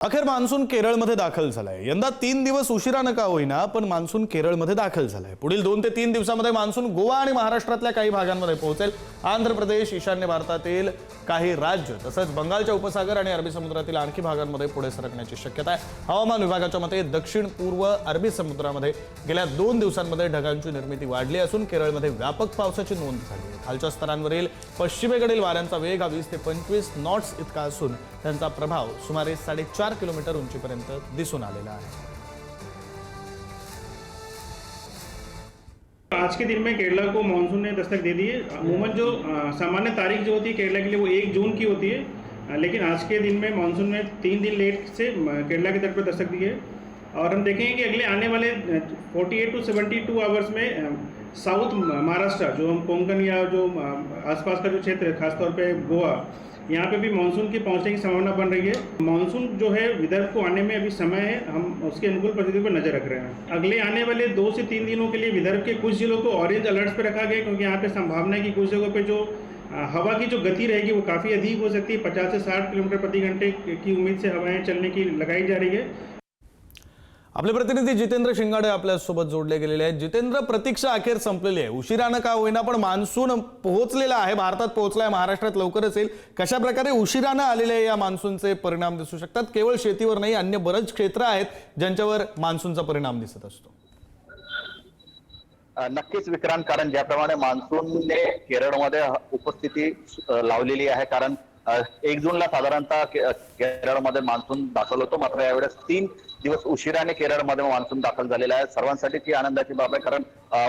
अखेर मान्सून केरळमध्ये दाखल झालाय। यंदा 3 दिवस उशिरानं का होईना पण मान्सून केरळमध्ये दाखल झालाय। पुढील 2 ते 3 दिवसांमध्ये मान्सून गोवा आणि महाराष्ट्रातल्या काही भागांमध्ये पोहोचेल। आंध्र प्रदेश, ईशान्य भारतातील काही राज्य तसंच बंगालच्या उपसागर आणि अरबी समुद्रातील आणखी भागांमध्ये पुढे सरकण्याची शक्यता आहे। हवामान विभागाच्या मते दक्षिण पूर्व अरबी समुद्रामध्ये गेल्या 2 दिवसांमध्ये ढगांची निर्मिती वाढली असून केरळमध्ये व्यापक पावसाची नोंद झाली आहे। खालच्या स्तरांवरील पश्चिमेकडील वाऱ्यांचा वेग 20 ते 25 नॉट्स इतका असून त्यांचा प्रभाव सुमारे 4.5 किलोमीटर उंचीपर्यंत दिसून आलेला आहे। आज के दिन में केरला को मानसून ने दस्तक दे दी है। अमूमन जो सामान्य तारीख जो होती है केरला के लिए वो 1 जून की होती है, लेकिन आज के दिन में मानसून ने 3 दिन लेट से केरला की तरफ पर दस्तक दी है। और हम देखेंगे कि अगले आने वाले 48 टू 72 आवर्स में साउथ महाराष्ट्र, जो हम कोंकण या जो आसपास का जो क्षेत्र है, खासतौर पे गोवा, यहाँ पे भी मानसून के पहुंचने की संभावना बन रही है। मानसून जो है विदर्भ को आने में अभी समय है, हम उसके अनुकूल परिस्थितियों पर नजर रख रहे हैं। अगले आने वाले 2 से 3 दिनों के लिए विदर्भ के कुछ जिलों को ऑरेंज अलर्ट्स पे रखा गया, क्योंकि यहाँ पे संभावना है कि कुछ जगहों पे जो हवा की जो गति रहेगी वो काफ़ी अधिक हो सकती है। 50 से 60 किलोमीटर प्रति घंटे की उम्मीद से हवाएं चलने की लगाई जा रही है। आपले प्रतिनिधी जितेंद्र शिंगाडे आपल्या सोबत जोडले गेलेले आहेत। जितेंद्र, प्रतीक्षा अखेर संपलेली आहे। उशिरानं का होईना पण मान्सून पोहोचलेला आहे, भारतात पोहोचलाय, महाराष्ट्रात लवकरच येईल। कशा प्रकारे उशिरानं आलेले या मान्सूनचे परिणाम दिसू शकतात? केवळ शेतीवर नाही, अन्य बरेच क्षेत्र आहेत ज्यांच्यावर मान्सूनचा परिणाम दिसत असतो। नक्कीच विक्रांत, कारण ज्याप्रमाणे मान्सूनने केरळमध्ये उपस्थिती लावलेली आहे, कारण 1 जूनला साधारणतः केरळमध्ये मान्सून दाखल होतो, मात्र यावेळेस 3 दिवस उशिराने केरळमध्ये मान्सून दाखल झालेला आहे। सर्वांसाठी ती आनंदाची बाब आहे, कारण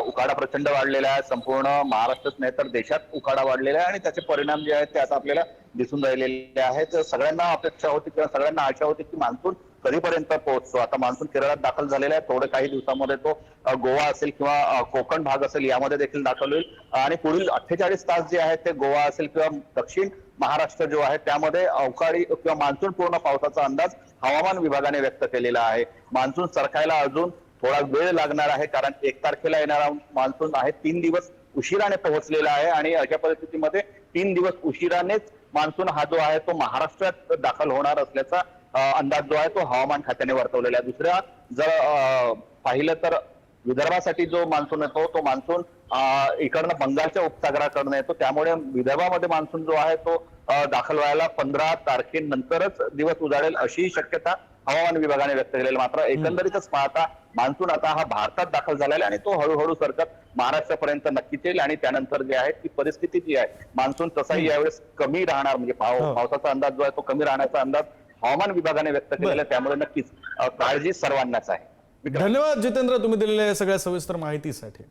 उकाडा प्रचंड वाढलेला आहे। संपूर्ण महाराष्ट्रच नाही तर देशात उकाडा वाढलेला आहे आणि त्याचे परिणाम जे आहेत ते आता आपल्याला दिसून राहिलेले आहेत। सगळ्यांना अपेक्षा होती किंवा सगळ्यांना आशा होती की मान्सून कधीपर्यंत पोहोचतो। आता मान्सून केरळात दाखल झालेला आहे, थोडे काही दिवसांमध्ये तो गोवा असेल किंवा कोकण भाग असेल यामध्ये देखील दाखल होईल आणि पुढील 48 तास जे आहेत ते गोवा असेल किंवा दक्षिण महाराष्ट्र जो आहे त्यामध्ये अवकाळी किंवा मान्सून पूर्ण पावसाचा अंदाज हवामान विभागाने व्यक्त केलेला आहे। मान्सून सरकायला अजून थोडा वेळ लागणार आहे, कारण 1 तारखेला येणारा मान्सून आहे 3 दिवस उशिराने पोहोचलेला आहे आणि अशा परिस्थितीमध्ये 3 दिवस उशिरानेच मान्सून हा जो आहे तो महाराष्ट्रात दाखल होणार असल्याचा अंदाज जो आहे तो हवामान खात्याने वर्तवलेला आहे। दुसऱ्या जर पाहिलं तर विदर्भासाठी जो मान्सून येतो तो मान्सून इकडनं बंगालच्या उपसागराकडनं येतो, त्यामुळे विदर्भामध्ये मान्सून जो आहे तो दाखल व्हायला 15 तारखेनंतरच दिवस उजाडेल अशी शक्यता हवामान विभागाने व्यक्त केलेली। मात्र एकंदरीतच पाहता मान्सून आता हा भारतात दाखल झालेला आहे आणि तो हळूहळू सरकत महाराष्ट्रापर्यंत नक्कीच येईल आणि त्यानंतर जे आहे ती परिस्थिती जी आहे मान्सून तसाही यावेळेस कमी राहणार, म्हणजे पावसाचा अंदाज जो आहे तो कमी राहण्याचा अंदाज हवामान विभागाने व्यक्त केलेला आहे, त्यामुळे नक्कीच काळजी सर्वांनाच आहे। धन्यवाद जितेंद्र, तुम्ही दिलेल्या सगळ्या सविस्तर माहितीसाठी।